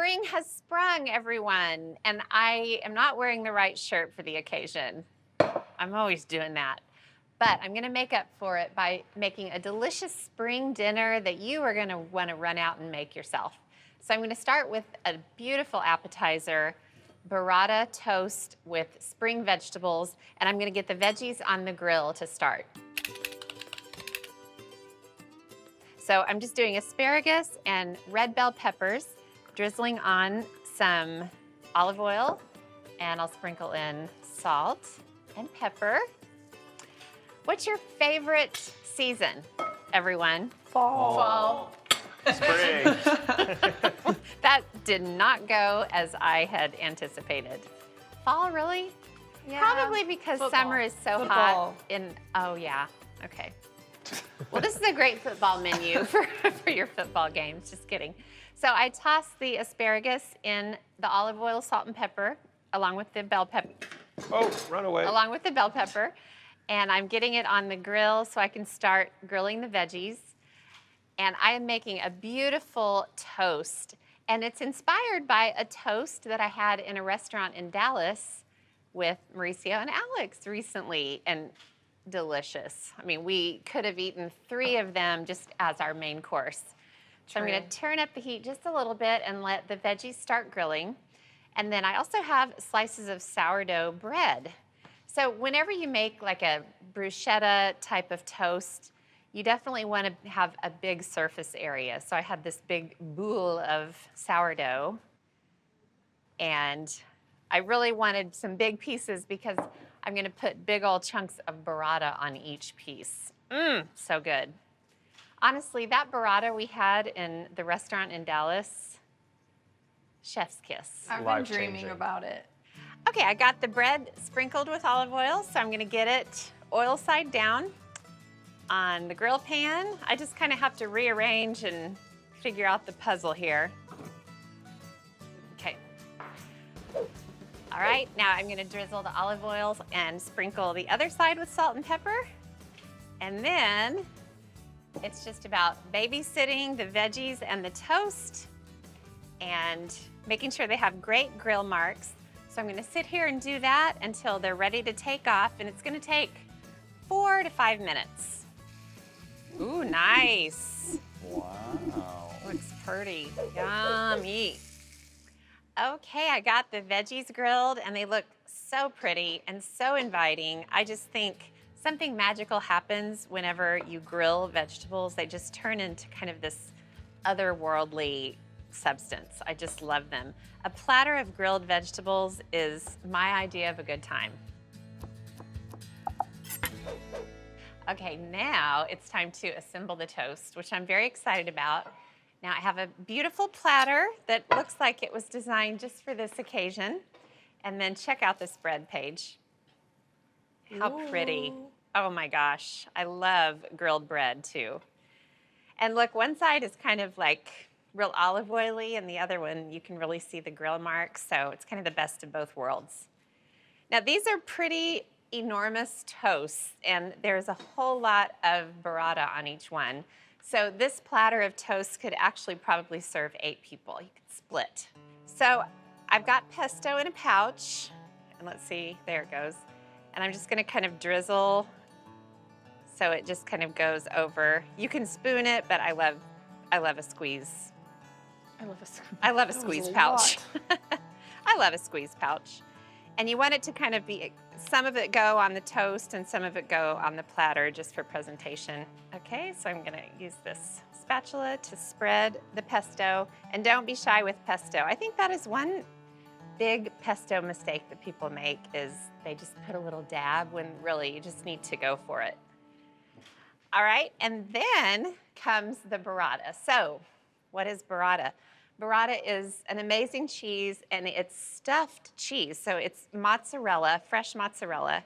Spring has sprung, everyone, and I am not wearing the right shirt for the occasion. I'm always doing that. But I'm gonna make up for it by making a delicious spring dinner that you are gonna wanna run out and make yourself. So I'm gonna start with a beautiful appetizer, burrata toast with spring vegetables, and I'm gonna get the veggies on the grill to start. So I'm just doing asparagus and red bell peppers, drizzling on some olive oil, and I'll sprinkle in salt and pepper. What's your favorite season, everyone? Fall. Spring. That did not go as I had anticipated. Fall, really? Yeah. Probably because Football. summer is so hot oh yeah, okay. Well, this is a great football menu for your football games, just kidding. So I toss the asparagus in the olive oil, salt, and pepper, along with the bell pepper. Oh, run away. Along with the bell pepper. And I'm getting it on the grill so I can start grilling the veggies. And I am making a beautiful toast. And it's inspired by a toast that I had in a restaurant in Dallas with Mauricio and Alex recently. And delicious. I mean, we could have eaten 3 of them just as our main course. So I'm going to turn up the heat just a little bit and let the veggies start grilling. And then I also have slices of sourdough bread. So whenever you make like a bruschetta type of toast, you definitely want to have a big surface area. So I had this big boule of sourdough, and I really wanted some big pieces because I'm going to put big old chunks of burrata on each piece. So good. Honestly, that burrata we had in the restaurant in Dallas, chef's kiss. I've been dreaming about it. Okay, I got the bread sprinkled with olive oil, so I'm going to get it oil side down on the grill pan. I just kind of have to rearrange and figure out the puzzle here. Okay. All right, now I'm going to drizzle the olive oils and sprinkle the other side with salt and pepper. And then it's just about babysitting the veggies and the toast and making sure they have great grill marks. So I'm going to sit here and do that until they're ready to take off, and it's going to take 4 to 5 minutes. Ooh, nice. Wow. Looks pretty. Yummy. Okay, I got the veggies grilled, and they look so pretty and so inviting. I just think something magical happens whenever you grill vegetables. They just turn into kind of this otherworldly substance. I just love them. A platter of grilled vegetables is my idea of a good time. Okay, now it's time to assemble the toast, which I'm very excited about. Now I have a beautiful platter that looks like it was designed just for this occasion. And then check out this bread page. How pretty. Oh my gosh, I love grilled bread too. And look, one side is kind of like real olive oily, and the other one you can really see the grill marks, so it's kind of the best of both worlds. Now these are pretty enormous toasts, and there's a whole lot of burrata on each one. So this platter of toast could actually probably serve 8 people. You could split. So I've got pesto in a pouch, and let's see, there it goes. And I'm just gonna kind of drizzle so it just kind of goes over. You can spoon it, but I love a squeeze. I love a squeeze pouch. I love a squeeze pouch. And you want it to kind of be, some of it go on the toast and some of it go on the platter just for presentation. Okay, so I'm gonna use this spatula to spread the pesto, and don't be shy with pesto. I think that is one big pesto mistake that people make, is they just put a little dab when really you just need to go for it. All right, and then comes the burrata. So what is burrata? Burrata is an amazing cheese, and it's stuffed cheese. So it's mozzarella, fresh mozzarella.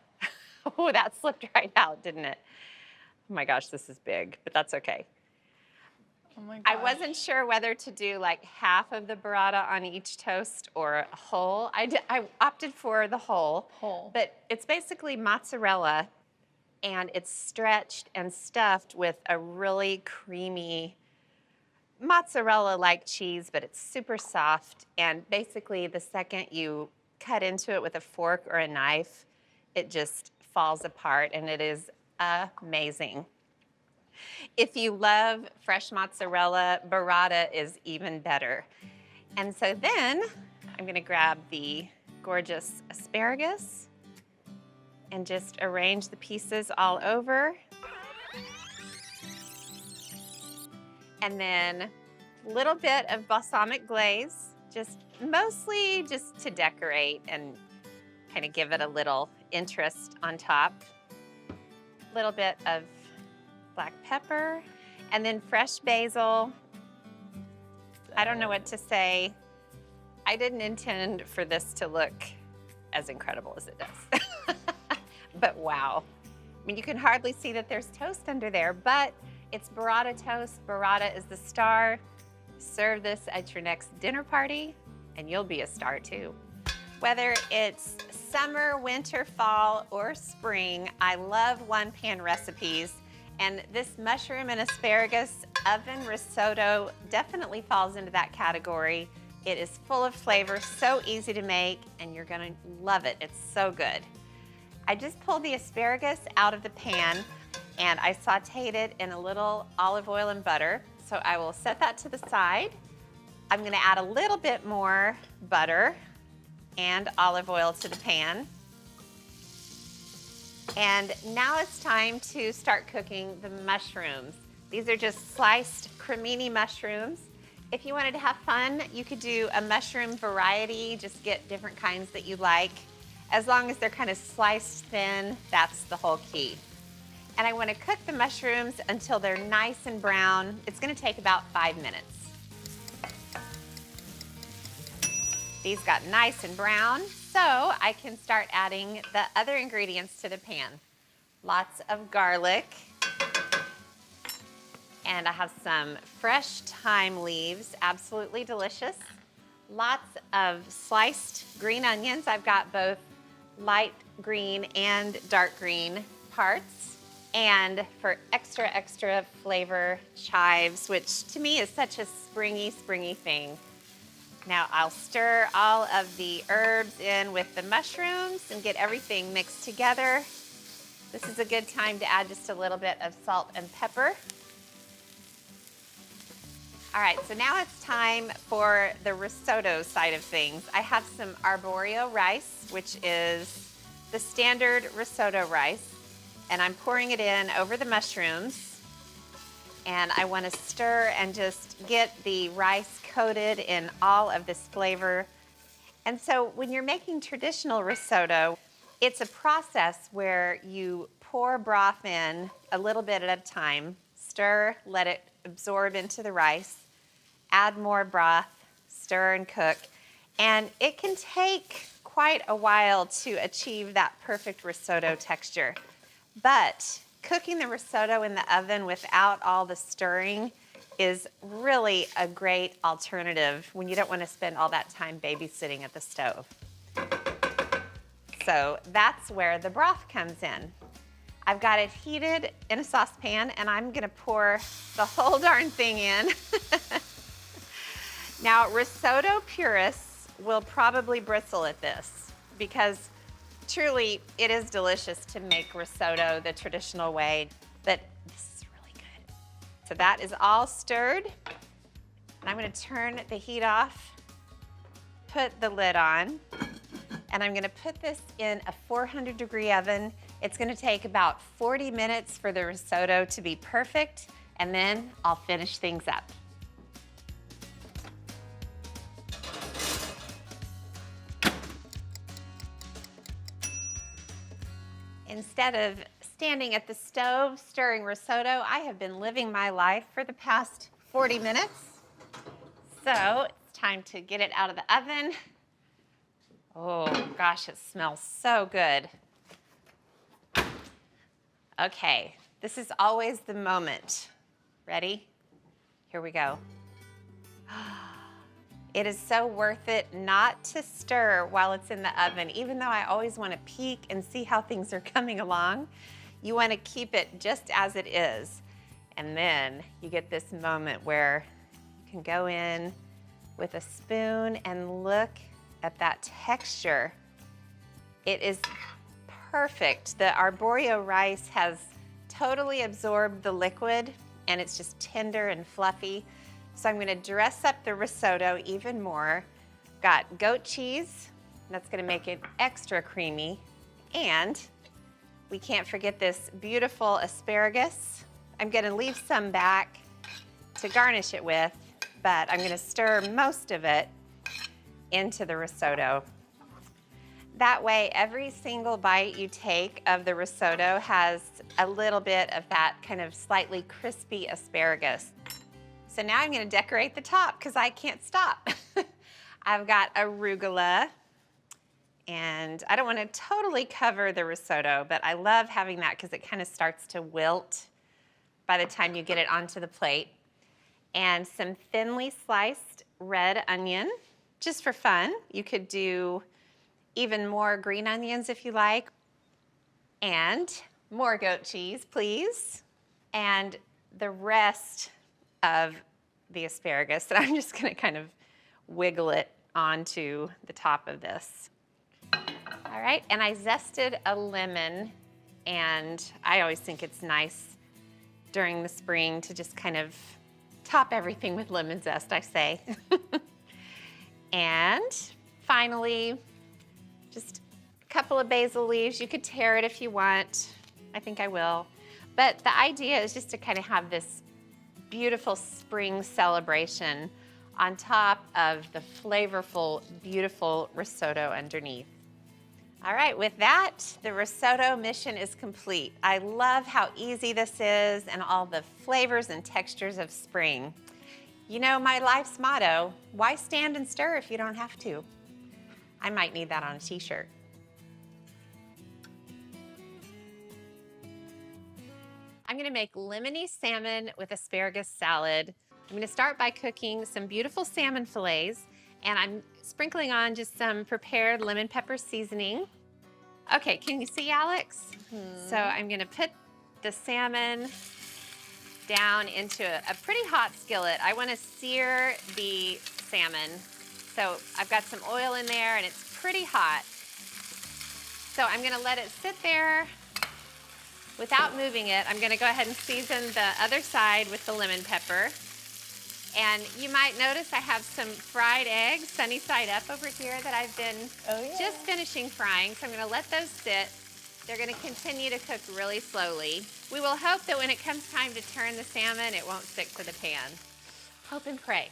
Oh, that slipped right out, didn't it? Oh my gosh, this is big, but that's okay. Oh my gosh. I wasn't sure whether to do like half of the burrata on each toast or a whole. I opted for the whole. But it's basically mozzarella, and it's stretched and stuffed with a really creamy mozzarella-like cheese, but it's super soft. And basically, the second you cut into it with a fork or a knife, it just falls apart, and it is amazing. If you love fresh mozzarella, burrata is even better. And so then I'm going to grab the gorgeous asparagus and just arrange the pieces all over. And then a little bit of balsamic glaze, mostly just to decorate and kind of give it a little interest on top. A little bit of black pepper, and then fresh basil. I don't know what to say. I didn't intend for this to look as incredible as it does. But wow. I mean, you can hardly see that there's toast under there, but it's burrata toast. Burrata is the star. Serve this at your next dinner party, and you'll be a star too. Whether it's summer, winter, fall, or spring, I love one-pan recipes. And this mushroom and asparagus oven risotto definitely falls into that category. It is full of flavor, so easy to make, and you're gonna love it. It's so good. I just pulled the asparagus out of the pan and I sauteed it in a little olive oil and butter. So I will set that to the side. I'm gonna add a little bit more butter and olive oil to the pan. And now it's time to start cooking the mushrooms. These are just sliced cremini mushrooms. If you wanted to have fun, you could do a mushroom variety, just get different kinds that you like. As long as they're kind of sliced thin, that's the whole key. And I want to cook the mushrooms until they're nice and brown. It's going to take about 5 minutes. These got nice and brown, so I can start adding the other ingredients to the pan. Lots of garlic. And I have some fresh thyme leaves, absolutely delicious. Lots of sliced green onions. I've got both light green and dark green parts. And for extra flavor, chives, which to me is such a springy thing. Now I'll stir all of the herbs in with the mushrooms and get everything mixed together. This is a good time to add just a little bit of salt and pepper. All right, so now it's time for the risotto side of things. I have some arborio rice, which is the standard risotto rice, and I'm pouring it in over the mushrooms. And I want to stir and just get the rice coated in all of this flavor. And so when you're making traditional risotto, it's a process where you pour broth in a little bit at a time, stir, let it absorb into the rice, add more broth, stir and cook, and it can take quite a while to achieve that perfect risotto texture. But cooking the risotto in the oven without all the stirring is really a great alternative when you don't want to spend all that time babysitting at the stove. So that's where the broth comes in. I've got it heated in a saucepan, and I'm gonna pour the whole darn thing in. Now, risotto purists will probably bristle at this because truly it is delicious to make risotto the traditional way, but this is really good. So that is all stirred. And I'm gonna turn the heat off, put the lid on, and I'm gonna put this in a 400-degree oven. It's gonna take about 40 minutes for the risotto to be perfect, and then I'll finish things up. Instead of standing at the stove stirring risotto, I have been living my life for the past 40 minutes. So it's time to get it out of the oven. Oh gosh, it smells so good. Okay, this is always the moment. Ready? Here we go. It is so worth it not to stir while it's in the oven, even though I always want to peek and see how things are coming along. You want to keep it just as it is. And then you get this moment where can go in with a spoon and look at that texture. It is perfect. The arborio rice has totally absorbed the liquid and it's just tender and fluffy. So I'm gonna dress up the risotto even more. Got goat cheese, that's gonna make it extra creamy. And we can't forget this beautiful asparagus. I'm gonna leave some back to garnish it with, but I'm gonna stir most of it into the risotto. That way, every single bite you take of the risotto has a little bit of that kind of slightly crispy asparagus. So now I'm gonna decorate the top because I can't stop. I've got arugula, and I don't wanna totally cover the risotto, but I love having that because it kind of starts to wilt by the time you get it onto the plate. And some thinly sliced red onion, just for fun. You could do even more green onions if you like. And more goat cheese, please. And the rest of the asparagus, and I'm just gonna kind of wiggle it onto the top of this. All right, and I zested a lemon, and I always think it's nice during the spring to just kind of top everything with lemon zest, I say. And finally, just a couple of basil leaves. You could tear it if you want. I think I will. But the idea is just to kind of have this beautiful spring celebration on top of the flavorful, beautiful risotto underneath. All right, with that, the risotto mission is complete. I love how easy this is and all the flavors and textures of spring. You know, my life's motto, why stand and stir if you don't have to? I might need that on a t-shirt. I'm gonna make lemony salmon with asparagus salad. I'm gonna start by cooking some beautiful salmon fillets, and I'm sprinkling on just some prepared lemon pepper seasoning. Okay, can you see, Alex? So I'm gonna put the salmon down into a pretty hot skillet. I wanna sear the salmon. So I've got some oil in there and it's pretty hot. So I'm gonna let it sit there without moving it. I'm gonna go ahead and season the other side with the lemon pepper. And you might notice I have some fried eggs, sunny side up over here that I've been just finishing frying. So I'm gonna let those sit. They're gonna continue to cook really slowly. We will hope that when it comes time to turn the salmon, it won't stick to the pan. Hope and pray.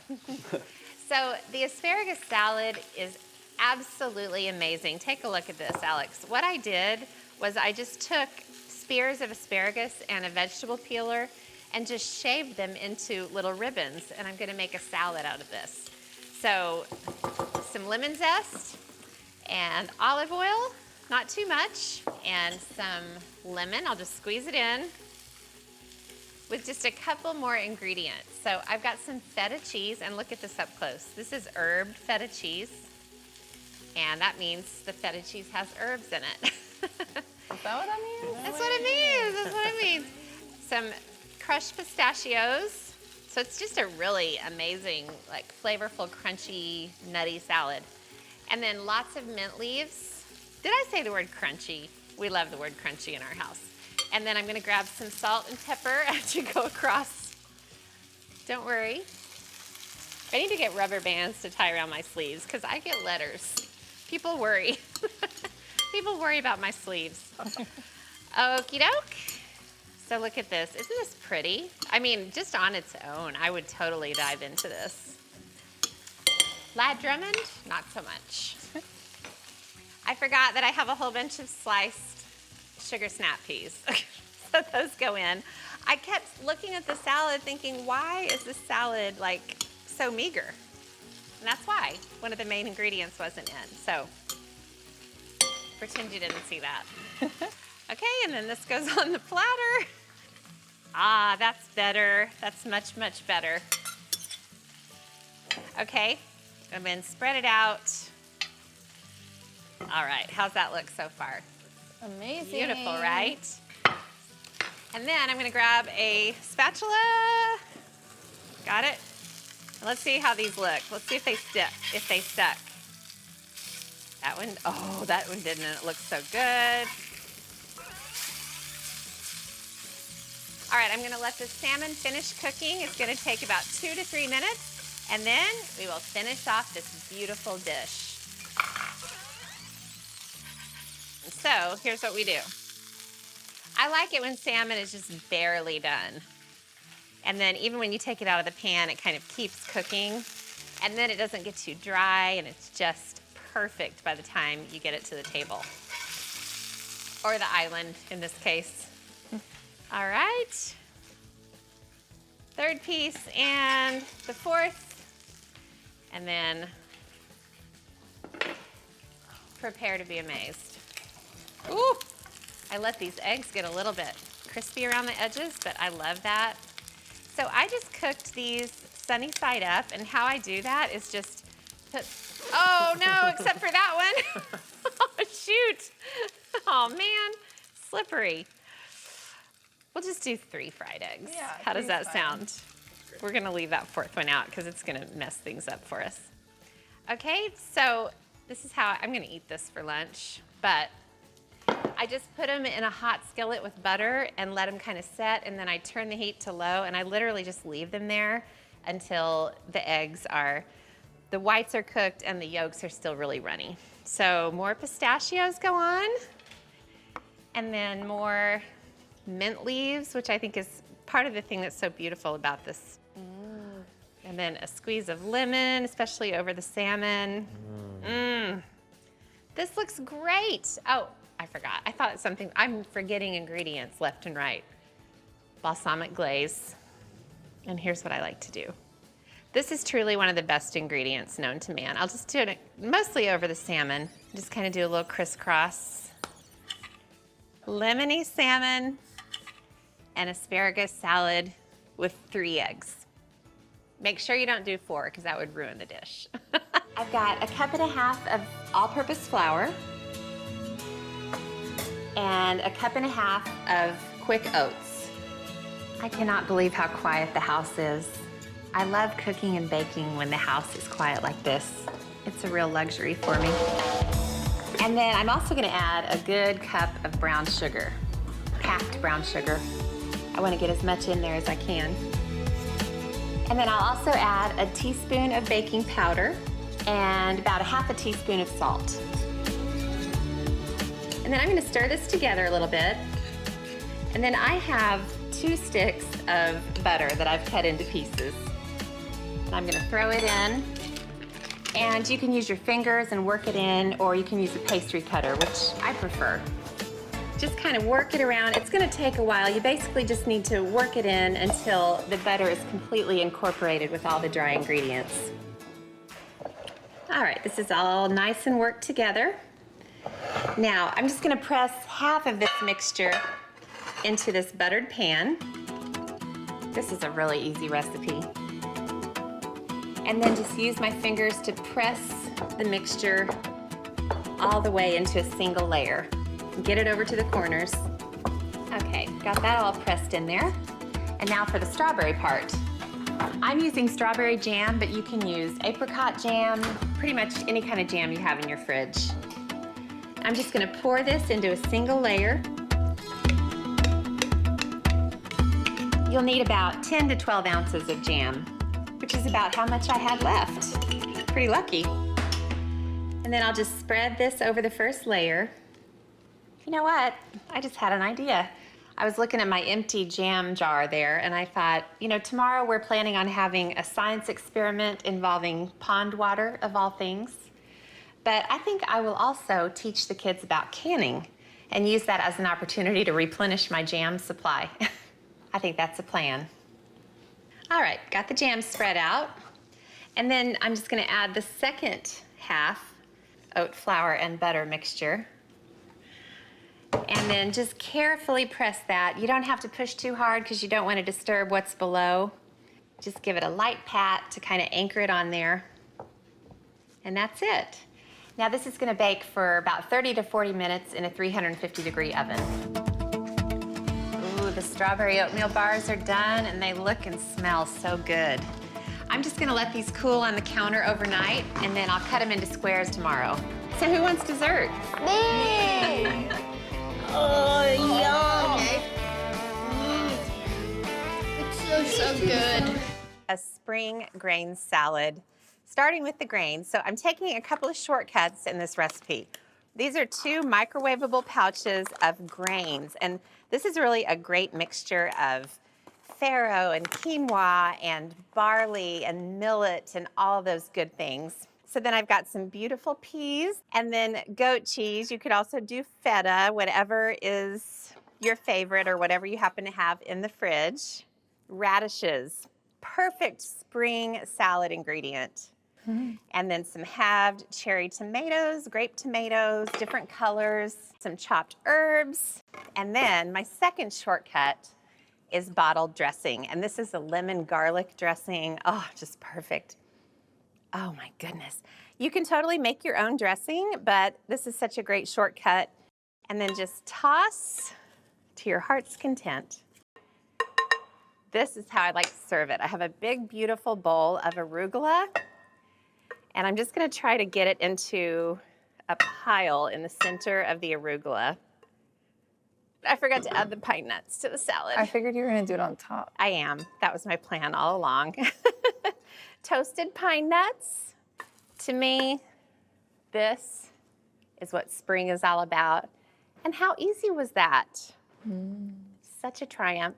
So the asparagus salad is absolutely amazing. Take a look at this, Alex. What I did was I just took spears of asparagus and a vegetable peeler and just shaved them into little ribbons, and I'm gonna make a salad out of this. So some lemon zest and olive oil, not too much, and some lemon. I'll just squeeze it in with just a couple more ingredients. So I've got some feta cheese, and look at this up close. This is herbed feta cheese, and that means the feta cheese has herbs in it. Is that what that means? That's what it means, that's what it means. Some crushed pistachios. So it's just a really amazing, like flavorful, crunchy, nutty salad. And then lots of mint leaves. Did I say the word crunchy? We love the word crunchy in our house. And then I'm gonna grab some salt and pepper as you go across. Don't worry. I need to get rubber bands to tie around my sleeves because I get letters. People worry. People worry about my sleeves. Okie doke. So look at this. Isn't this pretty? I mean, just on its own, I would totally dive into this. Ree Drummond, not so much. I forgot that I have a whole bunch of sliced sugar snap peas. So those go in. I kept looking at the salad thinking, why is this salad like so meager? And that's why one of the main ingredients wasn't in. So pretend you didn't see that. Okay, and then this goes on the platter. Ah, that's better. That's much, much better. Okay, and then spread it out. All right, how's that look so far? Amazing. Beautiful, right? And then I'm gonna grab a spatula. Got it? Let's see how these look. Let's see if they stick. If they stuck. That one, oh, that one didn't. It looks so good. All right, I'm gonna let the salmon finish cooking. It's gonna take about 2 to 3 minutes, and then we will finish off this beautiful dish. So here's what we do. I like it when salmon is just barely done. And then even when you take it out of the pan, it kind of keeps cooking. And then it doesn't get too dry, and it's just perfect by the time you get it to the table. Or the island, in this case. All right. Third piece and the fourth. And then prepare to be amazed. Ooh, I let these eggs get a little bit crispy around the edges, but I love that. So I just cooked these sunny side up, and how I do that is just put, oh no, except for that one. Oh, shoot. Oh man, slippery. We'll just do 3 fried eggs. Yeah, how does that fine. sound? We're gonna leave that 4th one out because it's gonna mess things up for us. Okay, so this is how, I'm gonna eat this for lunch, but I just put them in a hot skillet with butter and let them kind of set, and then I turn the heat to low, and I literally just leave them there until the eggs are, the whites are cooked and the yolks are still really runny. So more pistachios go on, and then more mint leaves, which I think is part of the thing that's so beautiful about this. And then a squeeze of lemon, especially over the salmon. This looks great. Oh, I forgot. I thought something, I'm forgetting ingredients left and right. Balsamic glaze. And here's what I like to do. This is truly one of the best ingredients known to man. I'll just do it mostly over the salmon. Just kind of do a little crisscross. Lemony salmon and asparagus salad with 3 eggs. Make sure you don't do 4 because that would ruin the dish. I've got 1.5 cups of all-purpose flour and 1.5 cups of quick oats. I cannot believe how quiet the house is. I love cooking and baking when the house is quiet like this. It's a real luxury for me. And then I'm also gonna add a good cup of brown sugar, packed brown sugar. I wanna get as much in there as I can. And then I'll also add a teaspoon of baking powder and about 1/2 teaspoon of salt. And then I'm gonna stir this together a little bit. And then I have 2 sticks of butter that I've cut into pieces. And I'm gonna throw it in. And you can use your fingers and work it in, or you can use a pastry cutter, which I prefer. Just kind of work it around. It's gonna take a while. You basically just need to work it in until the butter is completely incorporated with all the dry ingredients. All right, this is all nice and worked together. Now, I'm just gonna press half of this mixture into this buttered pan. This is a really easy recipe. And then just use my fingers to press the mixture all the way into a single layer. Get it over to the corners. Okay, got that all pressed in there. And now for the strawberry part. I'm using strawberry jam, but you can use apricot jam, pretty much any kind of jam you have in your fridge. I'm just gonna pour this into a single layer. You'll need about 10 to 12 ounces of jam, which is about how much I had left. Pretty lucky. And then I'll just spread this over the first layer. You know what? I just had an idea. I was looking at my empty jam jar there, and I thought, you know, tomorrow we're planning on having a science experiment involving pond water, of all things. But I think I will also teach the kids about canning and use that as an opportunity to replenish my jam supply. I think that's a plan. All right, got the jam spread out. And then I'm just gonna add the second half oat flour and butter mixture. And then just carefully press that. You don't have to push too hard because you don't want to disturb what's below. Just give it a light pat to kind of anchor it on there. And that's it. Now this is going to bake for about 30 to 40 minutes in a 350-degree oven. Ooh, the strawberry oatmeal bars are done and they look and smell so good. I'm just gonna let these cool on the counter overnight, and then I'll cut them into squares tomorrow. So who wants dessert? Me! Oh, yum! It's so good. A spring grain salad, starting with the grains. So I'm taking a couple of shortcuts in this recipe. These are 2 microwavable pouches of grains, and this is really a great mixture of farro and quinoa and barley and millet and all those good things. So then I've got some beautiful peas and then goat cheese. You could also do feta, whatever is your favorite or whatever you happen to have in the fridge. Radishes, perfect spring salad ingredient. And then some halved cherry tomatoes, grape tomatoes, different colors, some chopped herbs. And then my second shortcut is bottled dressing. And this is a lemon garlic dressing. Oh, just perfect. Oh my goodness. You can totally make your own dressing, but this is such a great shortcut. And then just toss to your heart's content. This is how I like to serve it. I have a big, beautiful bowl of arugula, and I'm just gonna try to get it into a pile in the center of the arugula. I forgot to add the pine nuts to the salad. I figured you were gonna do it on top. I am. That was my plan all along. Toasted pine nuts. To me, this is what spring is all about. And how easy was that? Such a triumph.